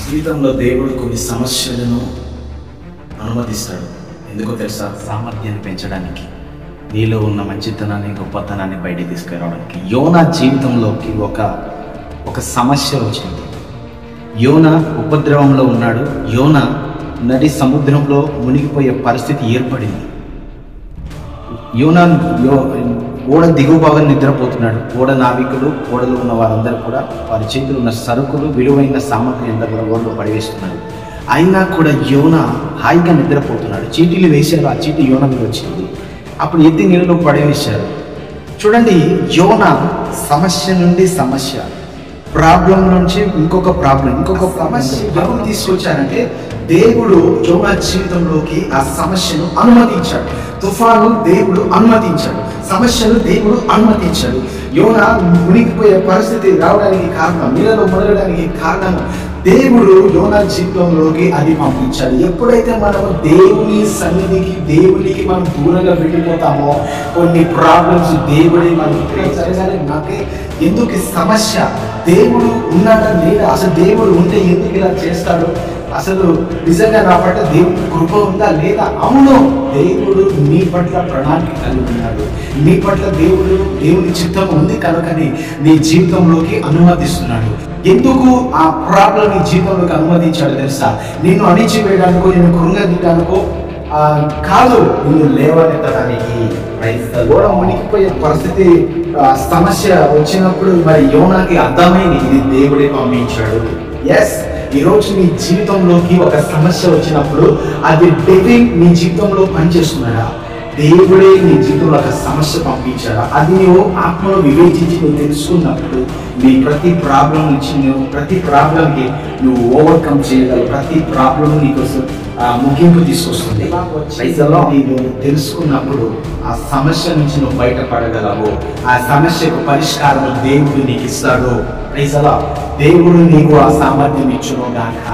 జీవితంలో దేవుడు కొన్ని సమస్యలను అనుమతిస్తాడు. ఎందుకో తెలుసా? సామర్థ్యాన్ని పెంచడానికి, నీలో ఉన్న మంచితనాన్ని గొప్పతనాన్ని బయటికి తీసుకురావడానికి. యోనా జీవితంలోకి ఒక సమస్య వచ్చింది. యోనా ఉపద్రవంలో ఉన్నాడు. యోనా నడి సముద్రంలో మునిగిపోయే పరిస్థితి ఏర్పడింది. యోనా ఓడ దిగువ భాగం నిద్రపోతున్నాడు. ఓడ నావికులు, ఓడలో ఉన్న వారందరూ కూడా వారి చేతులు ఉన్న సరుకులు, విలువైన సామగ్రి అంతా కూడా ఓడలో పడివేస్తున్నారు. అయినా కూడా యోనా హాయిగా నిద్రపోతున్నాడు. చీటీలు వేశారు, ఆ చీటీ యోనా మీద వచ్చింది. అప్పుడు ఎత్తి నీళ్ళలో పడవేశారు. చూడండి, యోనా సమస్య నుండి సమస్య, ప్రాబ్లం నుంచి ఇంకొక సమస్య ఎవరు తీసుకొచ్చారంటే దేవుడు యోనా జీవితంలోకి ఆ సమస్యను అనుమతించాడు. తుఫాను దేవుడు అనుమతించాడు, సమస్యను దేవుడు అనుమతించాడు. యోనా మునిగిపోయే పరిస్థితి రావడానికి కారణం, నీళ్ళలో మునగడానికి కారణం దేవుడు యోనా జీవితంలోకి అది పంపించాడు. ఎప్పుడైతే మనము దేవుని సన్నిధికి, దేవునికి మనం దూరంగా వెళ్ళిపోతామో కొన్ని ప్రాబ్లమ్స్ దేవుడే మనకి జరగాలి. నాకే ఎందుకు సమస్య? దేవుడు ఉన్నాడా లేదా? అసలు దేవుడు ఉంటే ఎందుకు ఇలా చేస్తాడు? అసలు నిజంగా నా పట్ల దేవుడి కృప ఉందా లేదా? అవును, దేవుడు నీ పట్ల ప్రణాళిక కలిగి ఉన్నాడు. నీ పట్ల దేవుని చిత్తం ఉంది కనుకని నీ జీవితంలోకి అనుమతిస్తున్నాడు. ఎందుకు ఆ ప్రాబ్లం నీ జీవితంలోకి అనుమతించాడు తెలుసా? నిన్ను అణిచివేయడానికో, నిన్ను కృంగదీయడానికో కాదు, నిన్ను లేవనెత్తడానికి. కూడా మునిగిపోయే పరిస్థితి, సమస్య వచ్చినప్పుడు మరి యోనాకి అర్థమైంది, ఇది దేవుడే పంపించాడు. ఎస్, ఈరోజు నీ జీవితంలోకి ఒక సమస్య వచ్చినప్పుడు అది డెవిల్ నీ జీవితంలో పనిచేస్తున్నాడా? దేవుడే నీ జీవితంలో ఒక సమస్య పంపించాడా? అది నువ్వు ఆత్మలో వివేచించి నువ్వు తెలుసుకున్నప్పుడు నీ ప్రతి ప్రాబ్లం నుంచి ప్రతి ప్రాబ్లంకి నువ్వు ఓవర్కమ్ చేయగలవు. ప్రతి ప్రాబ్లం నీకోసం ముగింపు తీసుకొస్తుంది. నువ్వు తెలుసుకున్నప్పుడు ఆ సమస్య నుంచి నువ్వు బయటపడగలవు. ఆ సమస్యకు పరిష్కారం దేవుడు నీకు ఇస్తాడు. దేవుడు నీకు ఆ సామర్థ్యం ఇచ్చును గాక.